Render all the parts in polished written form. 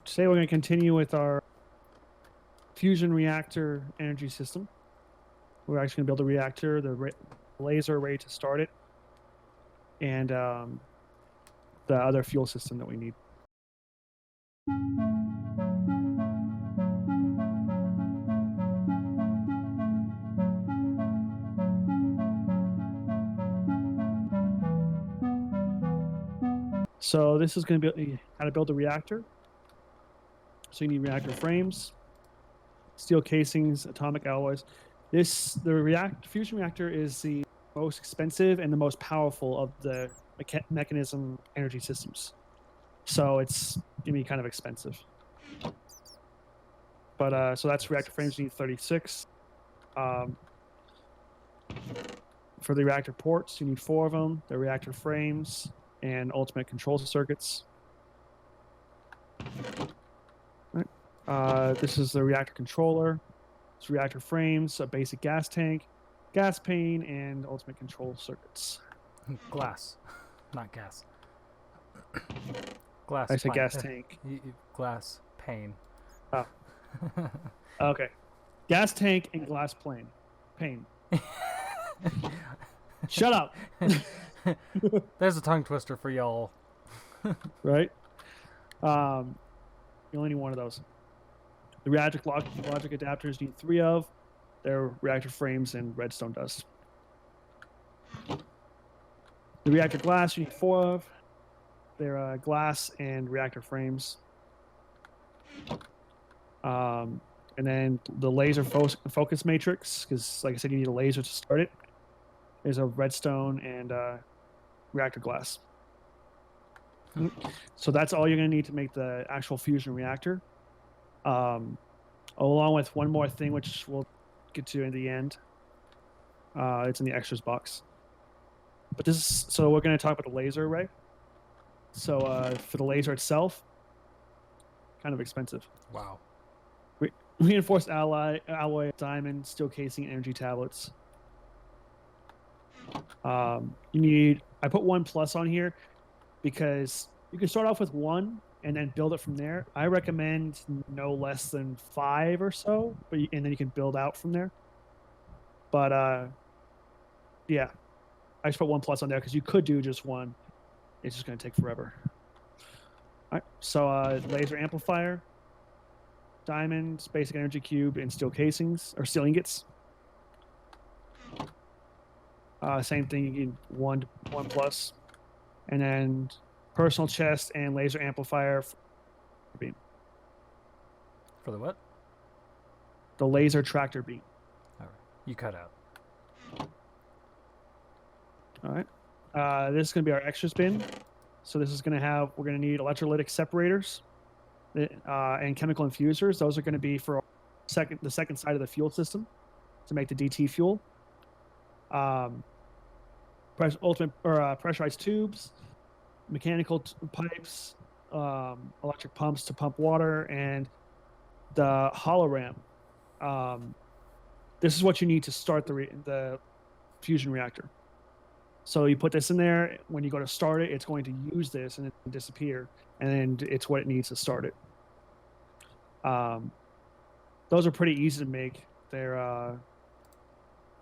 today we're going to continue with our fusion reactor energy system. We're actually going to build a reactor, the laser ready to start it, and the other fuel system that we need. So this is going to be how to build a reactor. So you need reactor frames, steel casings, atomic alloys. The fusion reactor is the most expensive and the most powerful of the mechanism energy systems. So it's going to be kind of expensive. But so that's reactor frames. You need 36. For the reactor ports, you need 4 of them. The reactor frames and ultimate control circuits. This is the reactor controller. It's reactor frames, a basic gas tank, gas pane, and ultimate control circuits. Glass, not gas. Glass. I said gas tank. Glass pane. Oh. Okay. Gas tank and glass pane. Shut up. There's a tongue twister for y'all. Right? You only need 1 of those. The reactor logic adapters need 3 of. They're reactor frames and redstone dust. The reactor glass you need 4 of. They're glass and reactor frames. And then the laser focus matrix, because like I said, you need a laser to start it. There's a redstone and reactor glass. So that's all you're going to need to make the actual fusion reactor. Along with one more thing, which we'll get to in the end. It's in the extras box. But so we're going to talk about the laser array. So for the laser itself, kind of expensive. Wow. Reinforced alloy, diamond, steel casing, energy tablets. I put 1+ on here because you can start off with 1 and then build it from there. I recommend no less than 5 or so, and then you can build out from there. But yeah, I just put 1+ on there because you could do just 1. It's just going to take forever. All right, so laser amplifier, diamonds, basic energy cube, and steel casings or steel ingots. Same thing, you need 1+, and then personal chest and laser amplifier for beam. For the what? The laser tractor beam. All right. You cut out. All right. This is going to be our extras bin. So this is going to have, we're going to need electrolytic separators and chemical infusers. Those are going to be for the second side of the fuel system to make the DT fuel. Pressurized tubes, mechanical pipes, electric pumps to pump water, and the hologram. This is what you need to start the fusion reactor. So you put this in there. When you go to start it, it's going to use this and it will disappear, and it's what it needs to start it. Those are pretty easy to make. They're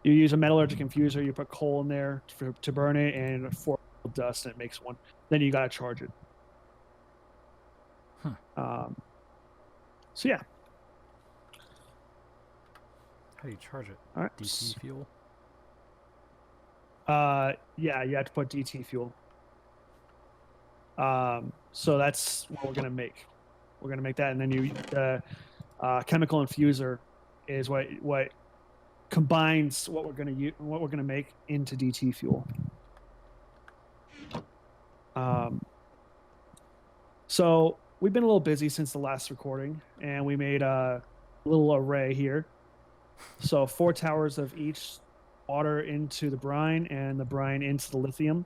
you use a metallurgic infuser, you put coal in there to burn it, and 4 dust, and it makes 1. Then you got to charge it. So yeah. How do you charge it? All right. DT fuel? Yeah, you have to put DT fuel. So that's what we're going to make. We're going to make that, and then the chemical infuser is what combines what we're going to make into DT fuel. So we've been a little busy since the last recording, and we made a little array here. So 4 towers of each, water into the brine and the brine into the lithium.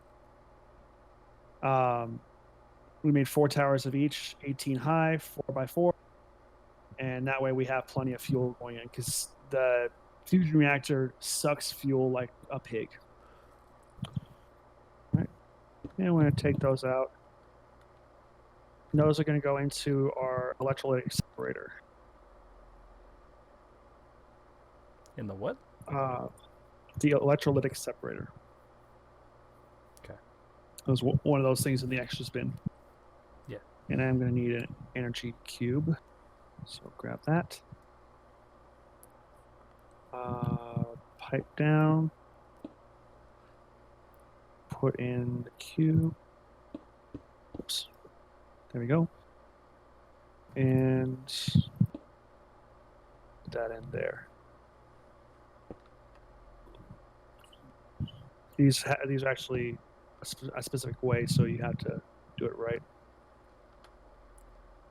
We made 4 towers of each, 18 high, 4x4, and that way we have plenty of fuel going in because the fusion reactor sucks fuel like a pig. All right, and we're going to take those out. And those are going to go into our electrolytic separator. In the what? The electrolytic separator. Okay. It was one of those things in the extras bin. Yeah. And I'm going to need an energy cube. So grab that. Pipe down. Put in the cube. Oops. There we go. And put that in there. These are actually a specific way, so you have to do it right.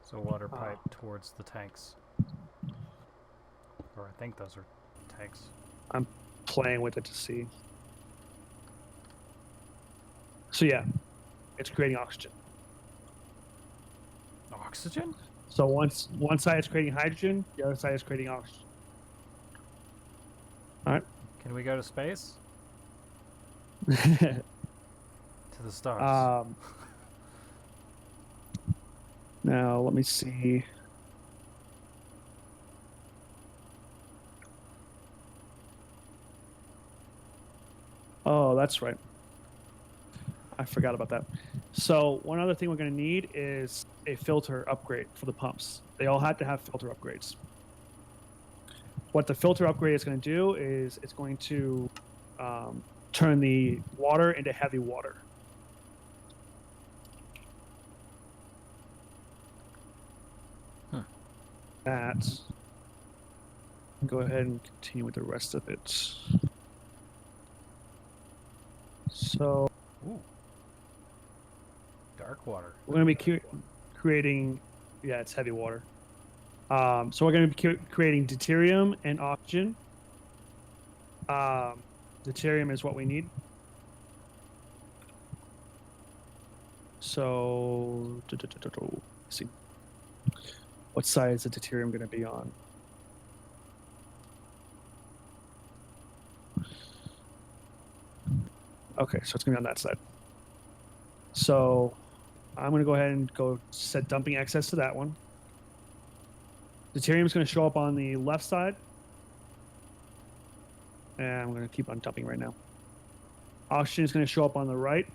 So water pipe towards the tanks. Or I think those are tanks. I'm playing with it to see. So yeah, it's creating oxygen. Oxygen? So one side is creating hydrogen, the other side is creating oxygen. All right. Can we go to space? To the stars. Now let me see. Oh, that's right. I forgot about that. So one other thing we're going to need is a filter upgrade for the pumps. They all have to have filter upgrades. What the filter upgrade is going to do is it's going to turn the water into heavy water. That. Go ahead and continue with the rest of it. So Ooh. Dark water. we're going to be creating, yeah, it's heavy water. So we're going to be creating deuterium and oxygen. Deuterium is what we need. So, let's see. What side is the deuterium going to be on? Okay, so it's going to be on that side. So I'm going to go ahead and set dumping excess to that one. Deuterium is going to show up on the left side. And I'm going to keep on dumping right now. Oxygen is going to show up on the right.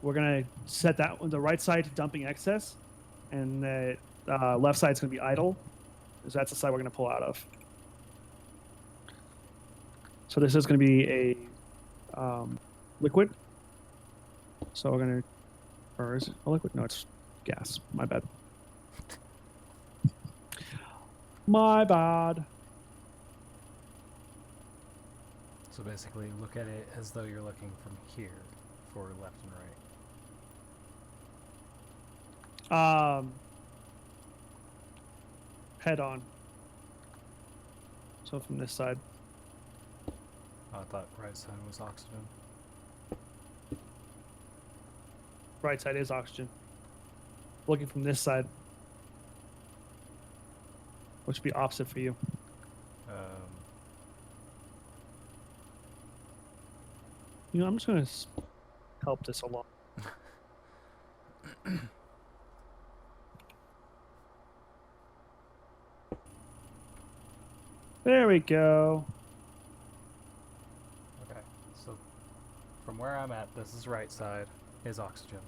We're going to set that on the right side to dumping excess. And the left side is going to be idle, because that's the side we're going to pull out of. So this is going to be a liquid. So we're going to, or is it a liquid? No, it's gas. My bad. My bad. So basically, look at it as though you're looking from here for left and right. Head on. So from this side. I thought right side was oxygen. Right side is oxygen. Looking from this side, which would be opposite for you. You know, I'm just going to help this along. There we go. Okay, so from where I'm at, this is right side, is oxygen.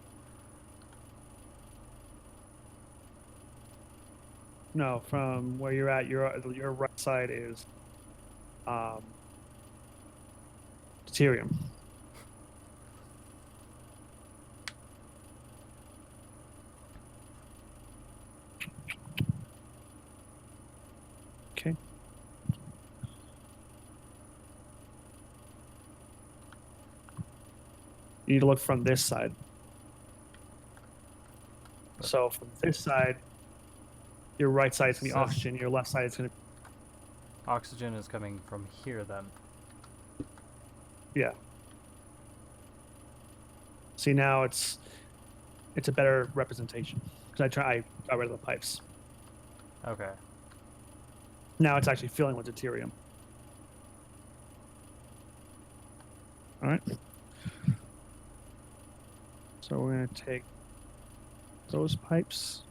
No, from where you're at, your right side is deuterium. Okay. You need to look from this side. So from this side, your right side is going to be oxygen. Your left side is going to be... Oxygen is coming from here then. Yeah. See, now it's a better representation. Because I got rid of the pipes. Okay. Now it's actually filling with deuterium. All right. So we're going to take those pipes.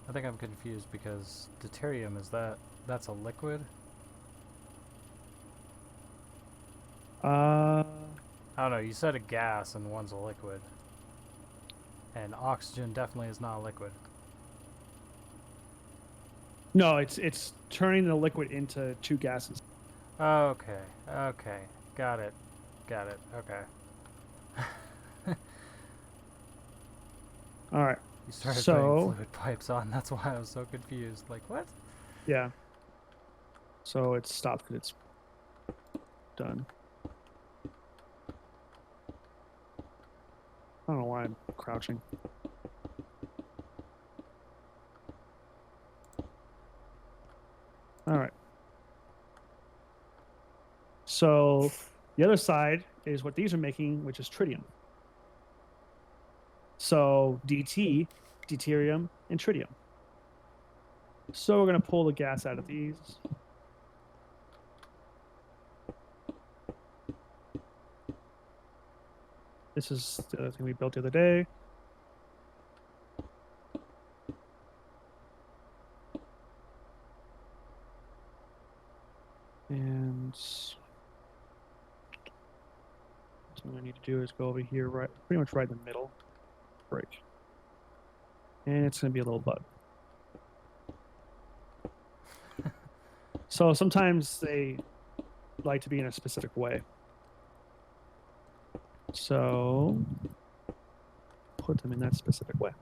I think I'm confused because deuterium that's a liquid? I don't know, you said a gas and one's a liquid. And oxygen definitely is not a liquid. No, it's turning the liquid into two gases. Okay, okay. Got it. Okay. All right. You started So, putting fluid pipes on, that's why I was so confused. Like, what? yeah. So it's stopped because it's done. I don't know why I'm crouching. All right. So the other side is what these are making, which is tritium. So DT, deuterium, and tritium. So we're going to pull the gas out of these. This is the other thing we built the other day. And what I need to do is go over here, right, pretty much right in the middle. Break. And it's going to be a little bug. So sometimes they like to be in a specific way. So put them in that specific way.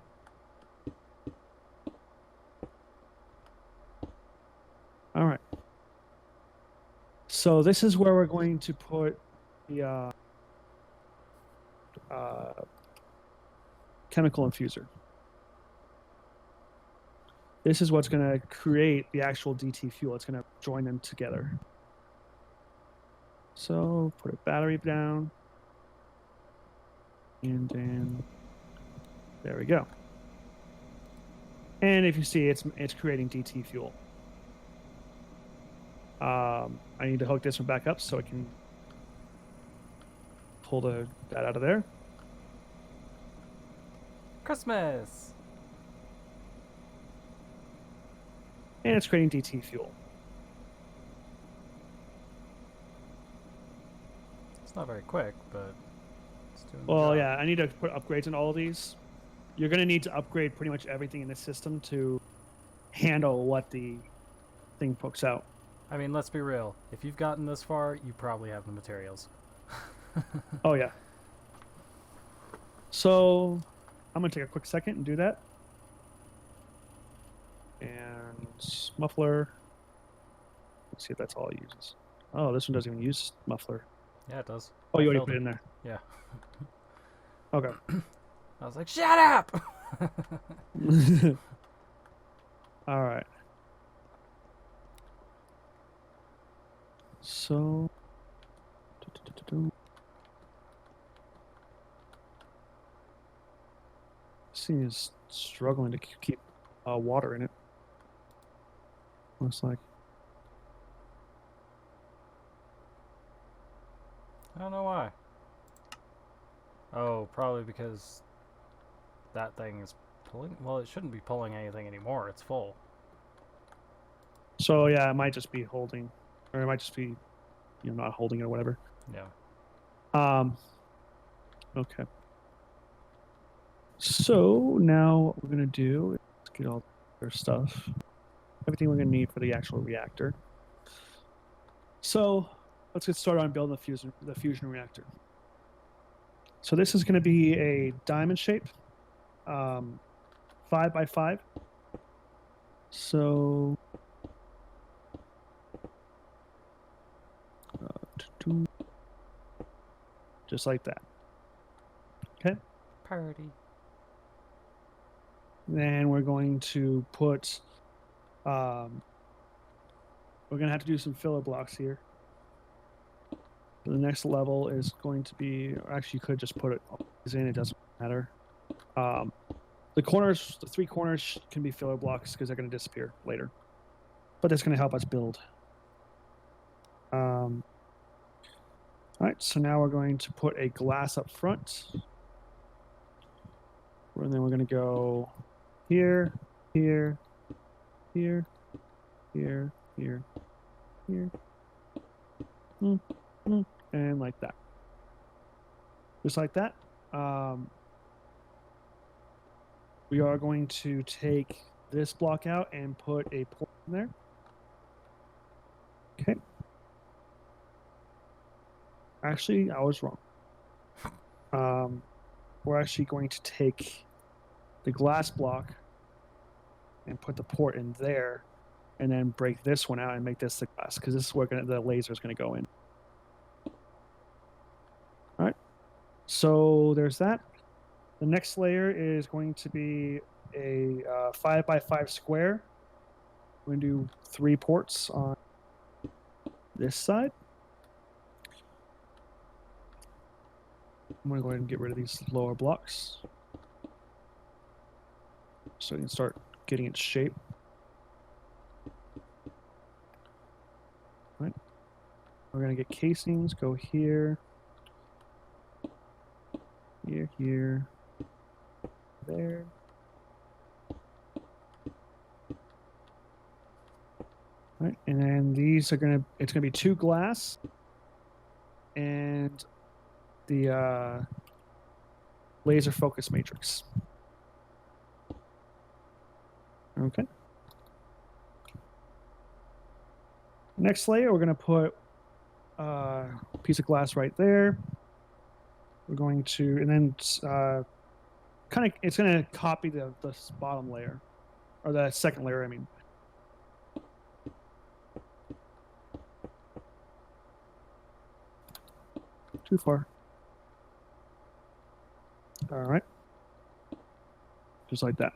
All right. So this is where we're going to put the chemical infuser. This is what's going to create the actual DT fuel. It's going to join them together. So put a battery down. And then there we go. And if you see, it's creating DT fuel. I need to hook this one back up so I can pull that out of there. Christmas! And it's creating DT fuel. It's not very quick, but it's doing Well, the job. yeah, I need to put upgrades in all of these. You're going to need to upgrade pretty much everything in the system to handle what the thing pokes out. I mean, let's be real. If you've gotten this far, you probably have the materials. Oh, yeah. So I'm going to take a quick second and do that. And muffler. Let's see if that's all it uses. Oh, this one doesn't even use muffler. Yeah, it does. Oh, you already filled put it in there. Yeah. Okay. I was like, shut up! All right. So, this thing is struggling to keep water in it. Looks like. I don't know why. Oh, probably because that thing is pulling. Well, it shouldn't be pulling anything anymore. It's full. So yeah, it might just be holding, or it might just be, not holding it or whatever. Yeah. Okay. So now what we're gonna do is get all their stuff, everything we're gonna need for the actual reactor. So let's get started on building the fusion reactor. So this is gonna be a diamond shape, 5 by 5. So just like that. Okay. Party. Then we're going to put, we're going to have to do some filler blocks here. The next level is going to be, or actually you could just put it in, it doesn't matter. The corners, the 3 corners can be filler blocks because they're going to disappear later. But that's going to help us build. All All right, so now we're going to put a glass up front. And then we're going to go here, here, here, here, here, here, and like that. Just like that. We are going to take this block out and put a port in there. Okay. Actually, I was wrong. We're actually going to take the glass block and put the port in there, and then break this one out and make this the glass, because this is where the laser is going to go in. All right. So there's that. The next layer is going to be a 5x5 square. We're going to do 3 ports on this side. I'm going to go ahead and get rid of these lower blocks so we can start getting its shape. All right. We're going to get casings, go here, here, here, there. All right, and then these are going to, it's going to be 2 glass and the laser focus matrix. Okay. Next layer, we're going to put a piece of glass right there. We're going to, and then kind of, it's going to copy the bottom layer, or the second layer, I mean. Too far. All right. Just like that.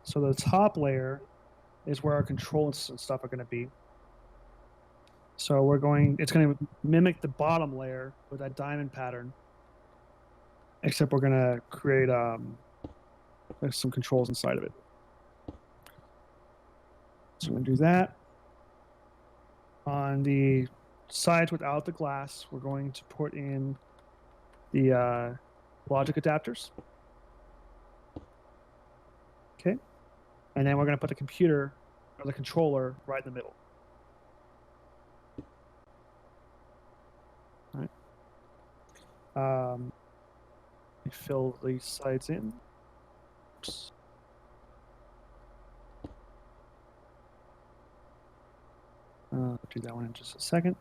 So the top layer is where our controls and stuff are going to be. So we're going, it's going to mimic the bottom layer with that diamond pattern, except we're going to create some controls inside of it. So we're going to do that. On the sides without the glass, we're going to put in the logic adapters. Okay. And then we're going to put the computer or the controller right in the middle. All right. Fill these sides in. Oops. Do that one in just a second.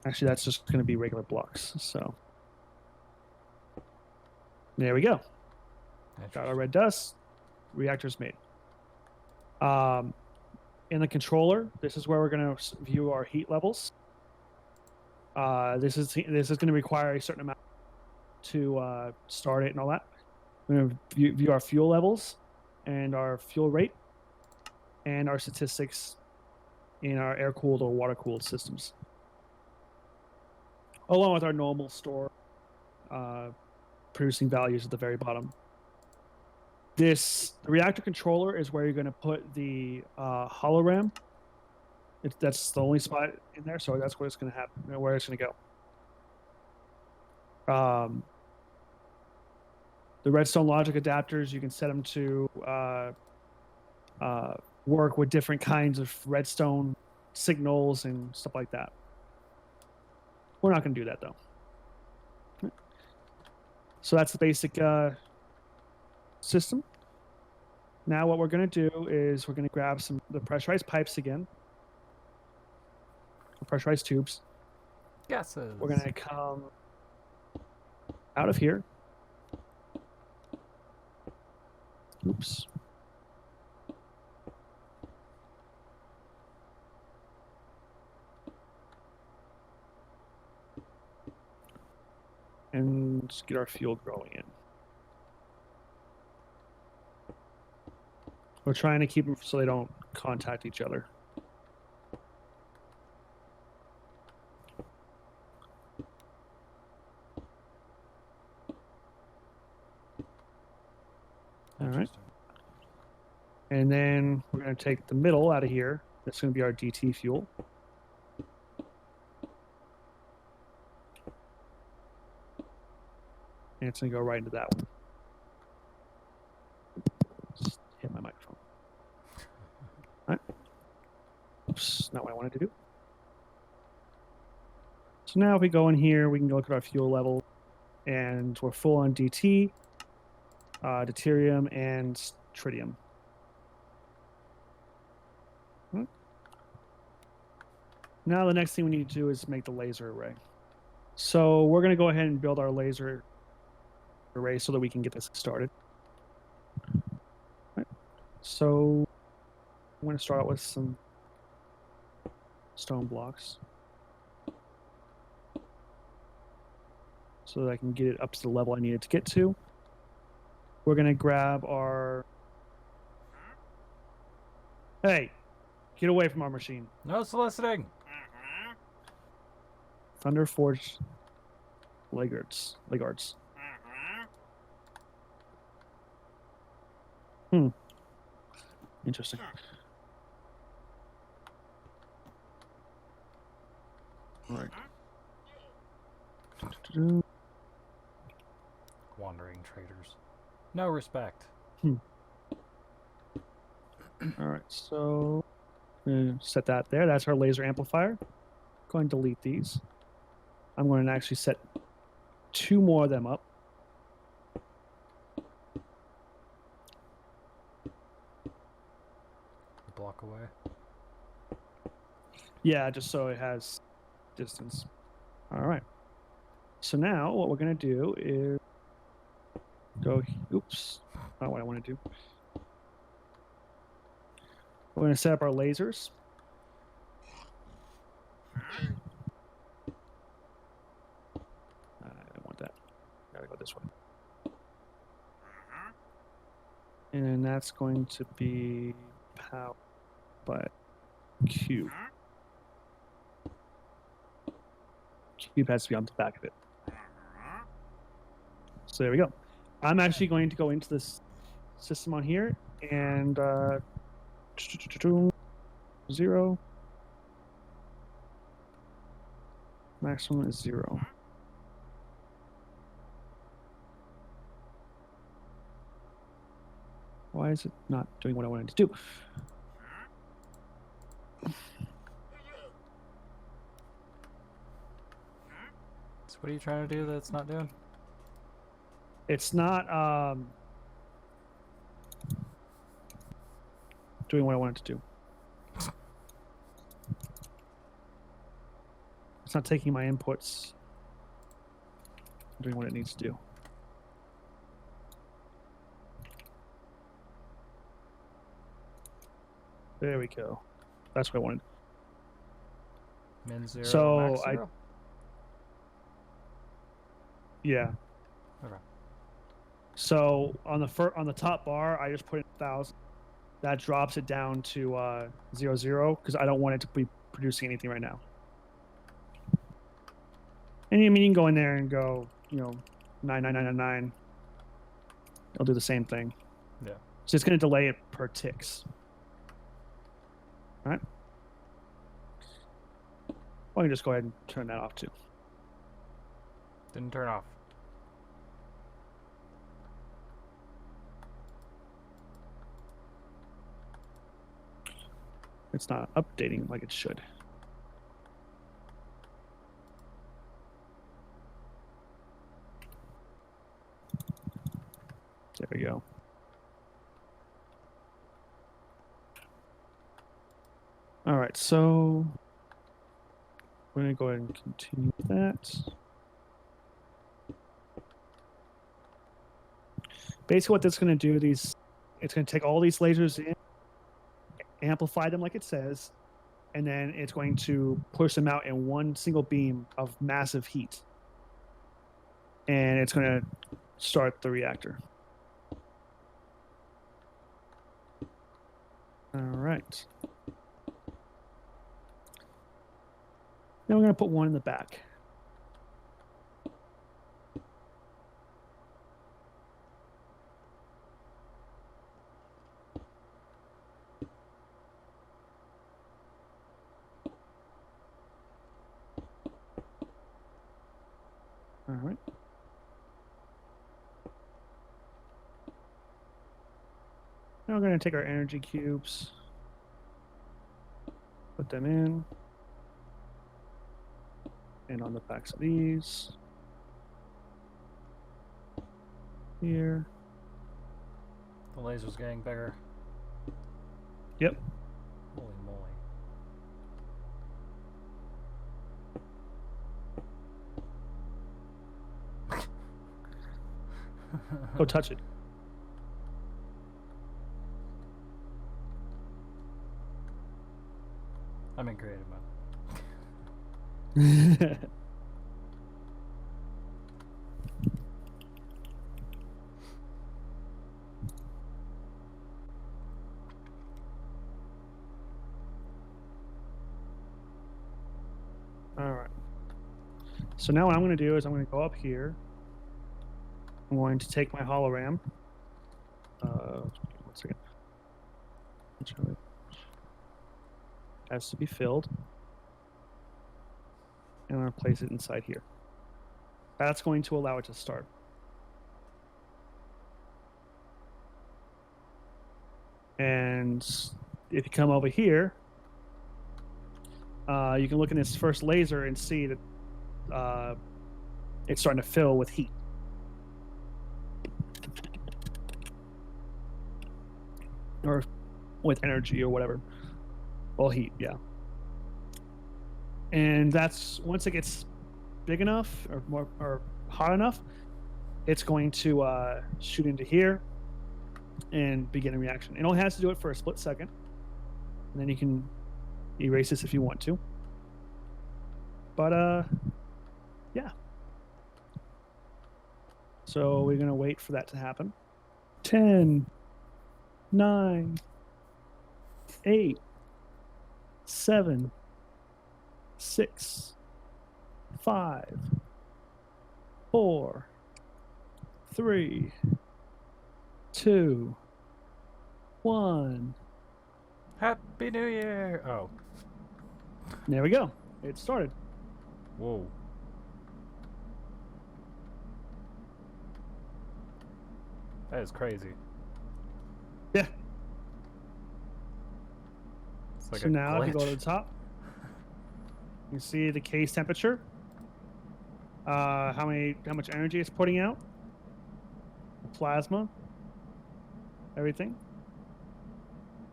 Actually, that's just going to be regular blocks. So there we go. Got our red dust. Reactor's made. In the controller, this is where we're going to view our heat levels. This is going to require a certain amount to start it and all that. We're going to view our fuel levels and our fuel rate and our statistics in our air-cooled or water-cooled systems, along with our normal store producing values at the very bottom. The reactor controller is where you're going to put the hologram. That's the only spot in there, so that's where it's going to happen, where it's going to go. The redstone logic adapters, you can set them to work with different kinds of redstone signals and stuff like that. We're not going to do that, though. So that's the basic system. Now what we're going to do is we're going to grab the pressurized pipes again, the pressurized tubes. Gases. We're going to come out of here. Oops. And just get our fuel growing in. We're trying to keep them so they don't contact each other. All right. And then we're going to take the middle out of here. That's going to be our DT fuel. and it's going to go right into that one. Just hit my microphone. All right. Oops, not what I wanted to do. So now if we go in here, we can go look at our fuel level, and we're full on DT, deuterium, and tritium. Now the next thing we need to do is make the laser array. So we're going to go ahead and build our laser array so that we can get this started. Right. So I'm going to start out with some stone blocks so that I can get it up to the level I need it to get to. We're going to grab our... Hey, get away from our machine. No soliciting. Thunderforged legards. Interesting. All right. Wandering traders. No respect. All right, so set that there. That's our laser amplifier. Go ahead and delete these. I'm going to actually set 2 more of them up. A block away. Yeah, just so it has distance. All right. So now what we're going to do is go... Oops. Not what I want to do. We're going to set up our lasers. I don't want that. Gotta go this way. And then that's going to be powered by Cube. Cube has to be on the back of it. So there we go. I'm actually going to go into this system on here and 0. Maximum is 0. Why is it not doing what I wanted to do? So what are you trying to do that's not doing? It's not doing what I wanted to do. It's not taking my inputs, doing what it needs to do. There we go. That's what I wanted. Min 0, So max 0? Yeah. Okay. So on the top bar, I just put in 1,000. That drops it down to 0 because I don't want it to be producing anything right now. And I mean, you can go in there and go, 99999. It'll do the same thing. Yeah. So it's going to delay it per ticks. All right. Well, you can just go ahead and turn that off too. Didn't turn off. It's not updating like it should. There we go. All right, so we're going to go ahead and continue with that. Basically what that's going to do, it's going to take all these lasers in, amplify them like it says, and then it's going to push them out in one single beam of massive heat. And it's going to start the reactor. All right. Now we're going to put one in the back. All right. Now we're going to take our energy cubes, put them in, and on the backs of these. Here. The laser's getting bigger. Yep. Holy moly. Go touch it. I'm in creative mode. All right. So now what I'm going to do is I'm going to go up here. I'm going to take my hologram. 1 second. Has to be filled. And I'm going to place it inside here. That's going to allow it to start. And if you come over here, you can look in this first laser and see that it's starting to fill with heat. Or with energy or whatever. Well, heat, yeah. And that's once it gets big enough or more or hot enough, it's going to shoot into here and begin a reaction. It only has to do it for a split second, and then you can erase this if you want to. But yeah. So we're gonna wait for that to happen. 10, 9, 8, 7, 6, 5, 4, 3, 2, 1. Happy New Year! Oh. There we go. It started. Whoa. That is crazy. Yeah. It's like So a now if you go to glitch. the top, you see the case temperature, how much energy it's putting out, the plasma, everything.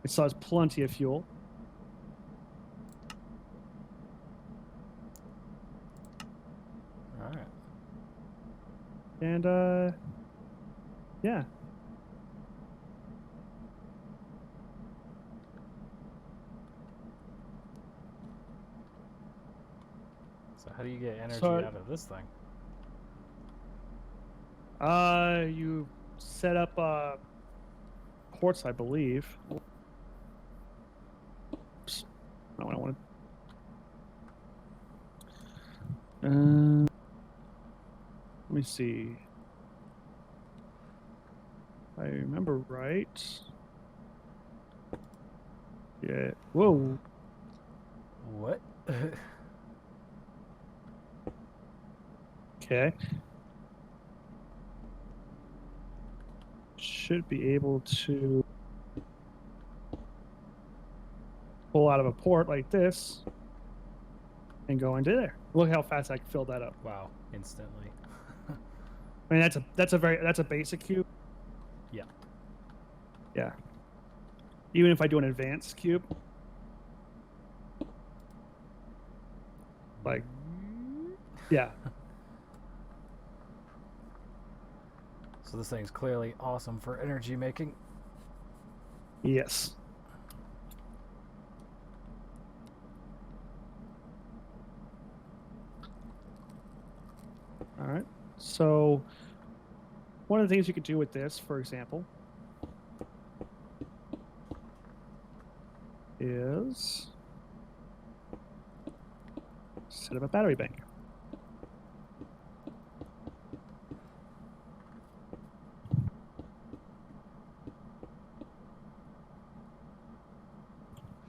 It still has plenty of fuel. All right. And yeah. So how do you get energy So- out of this thing? You set up ports, I believe. Oops. Not what I wanted. Let me see. If I remember right. Yeah. Whoa. What? Okay. Should be able to pull out of a port like this and go into there. Look how fast I can fill that up. Wow, instantly. I mean, that's a basic cube. Yeah. Yeah. Even if I do an advanced cube, like, yeah. So this thing's clearly awesome for energy making. Yes. All right. So one of the things you could do with this, for example, is set up a battery bank.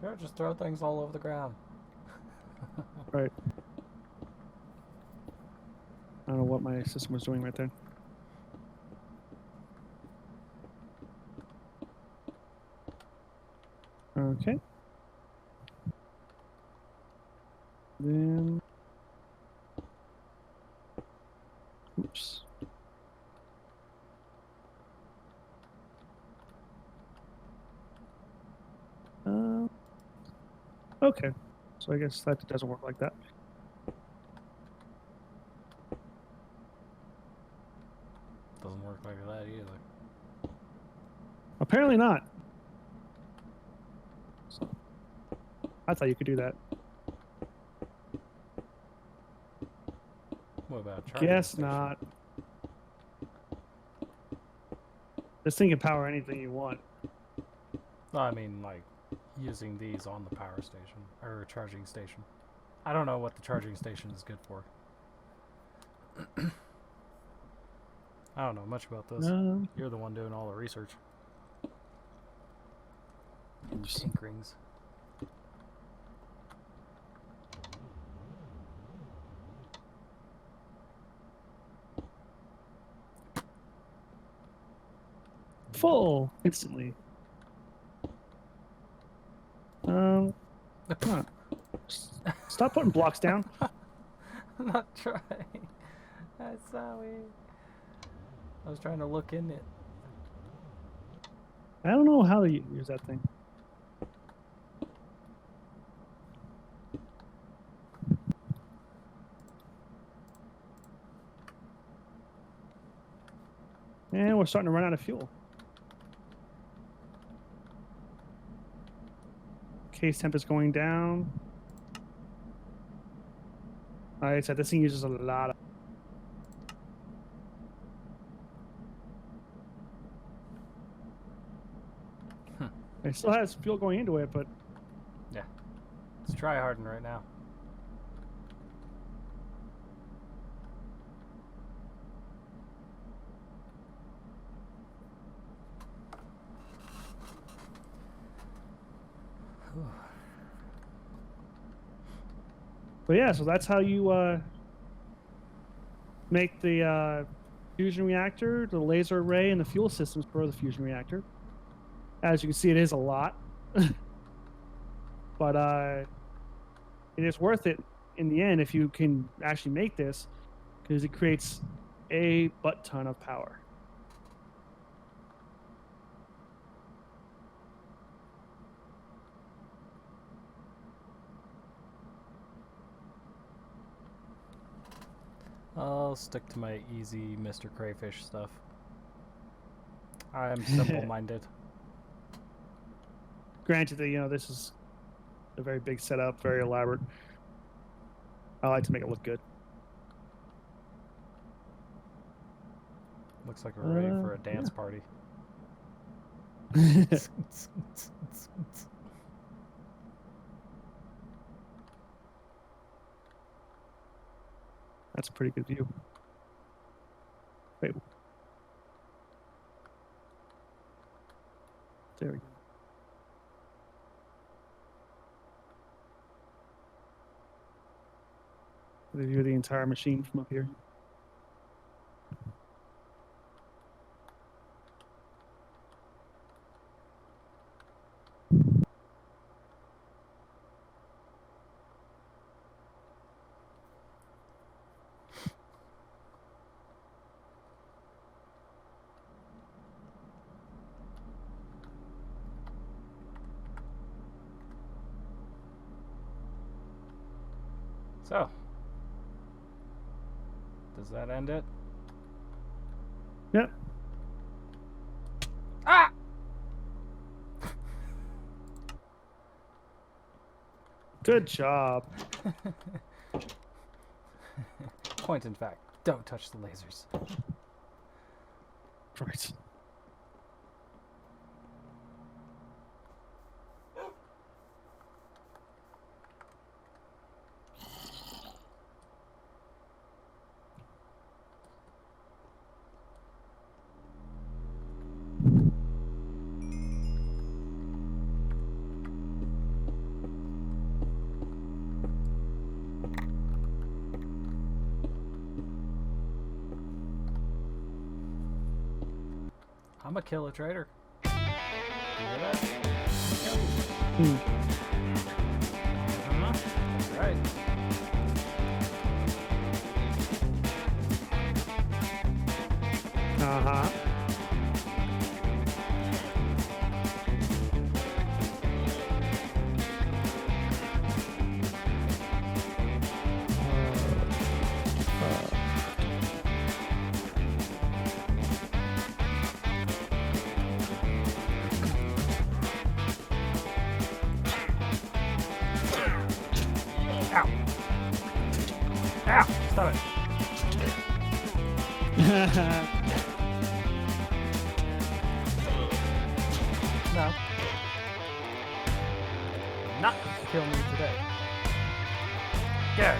Sure, just throw things all over the ground. Right. I don't know what my system was doing right there. Okay. Then, oops. Okay. So I guess that doesn't work like that. Doesn't work like that either. Apparently not. So, I thought you could do that. What about charging Guess station? not. This thing can power anything you want. No, I mean like using these on the power station or charging station. I don't know what the charging station is good for. I don't know much about this. You're the one doing all the research. And tinkerings. Full instantly. Come on. Stop putting blocks down. I'm not trying. That's sorry. I was trying to look in it. I don't know how to use that thing. And we're starting to run out of fuel. Case temp is going down. Like I said, this thing uses a lot of. It still has fuel going into it, but yeah, it's try harding right now. But yeah, so that's how you make the fusion reactor, the laser array, and the fuel systems for the fusion reactor. As you can see, it is a lot, but it is worth it in the end if you can actually make this, because it creates a butt ton of power. I'll stick to my easy MrCrayfish stuff. I'm simple-minded. Granted that, this is a very big setup, very elaborate. I like to make it look good. Looks like we're ready for a dance party. That's a pretty good view. Wait. There we go. The view of the entire machine from up here. So, does that end it? Yep. Ah! Good job. Point in fact, don't touch the lasers. Right. I'm a killer trader. You hear that? That's right. Uh-huh. Ow! Ow! Stop it. No. Not kill me today. Go.